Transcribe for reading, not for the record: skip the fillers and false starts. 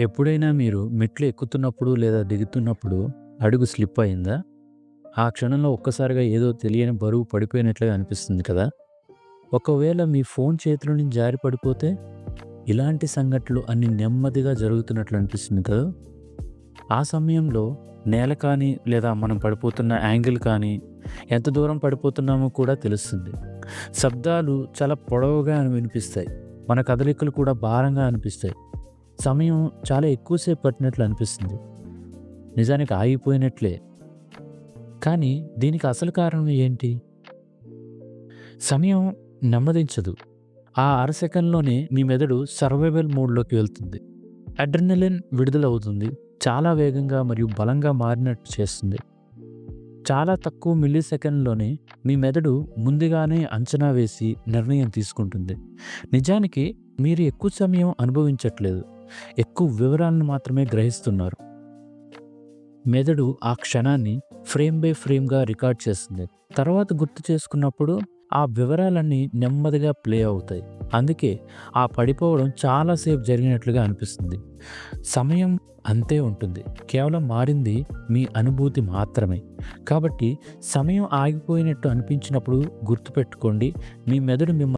ఎప్పుడైనా మీరు మెట్లు ఎక్కుతున్నప్పుడు లేదా దిగుతున్నప్పుడు అడుగు స్లిప్ అయిందా? ఆ క్షణంలో ఒక్కసారిగా ఏదో తెలియని బరువు పడిపోయినట్లుగా అనిపిస్తుంది కదా! ఒకవేళ మీ ఫోన్ చేతిలో నుంచి జారి పడిపోతే? ఇలాంటి సంఘటనలు అన్ని నెమ్మదిగా జరుగుతున్నట్లు అనిపిస్తుంది కదా! ఆ సమయంలో నేల కానీ, లేదా మనం పడిపోతున్న యాంగిల్ కానీ, ఎంత దూరం పడిపోతున్నామో కూడా తెలుస్తుంది. శబ్దాలు చాలా పొడవుగా వినిపిస్తాయి. మన కదలికలు కూడా భారంగా అనిపిస్తాయి. సమయం చాలా ఎక్కువ సేపు పట్టినట్లు అనిపిస్తుంది. నిజానికి ఆగిపోయినట్లే. కానీ దీనికి అసలు కారణం ఏంటి? సమయం నెమ్మదించదు. ఆ అర సెకన్‌లోనే మీ మెదడు సర్వైవల్ మోడ్‌లోకి వెళ్తుంది. అడ్రినలిన్ విడుదలవుతుంది. చాలా వేగంగా మరియు బలంగా మారినట్టు చేస్తుంది. చాలా తక్కువ మిల్లీ సెకన్‌లోనే మీ మెదడు ముందుగానే అంచనా వేసి నిర్ణయం తీసుకుంటుంది. నిజానికి మీరు ఎక్కువ సమయం అనుభవించట్లేదు. ఎక్కువ వివరాలను మాత్రమే గ్రహిస్తున్నారు. మెదడు ఆ క్షణాన్ని ఫ్రేమ్ బై ఫ్రేమ్‌గా రికార్డ్ చేస్తుంది. తర్వాత గుర్తు చేసుకున్నప్పుడు ఆ వివరాలన్నీ నెమ్మదిగా ప్లే అవుతాయి. అందుకే ఆ పడిపోవడం చాలా సేపు జరిగినట్లుగా అనిపిస్తుంది. సమయం అంతే ఉంటుంది. కేవలం మారింది మీ అనుభూతి మాత్రమే. కాబట్టి సమయం ఆగిపోయినట్టు అనిపించినప్పుడు గుర్తుపెట్టుకోండి, మీ మెదడు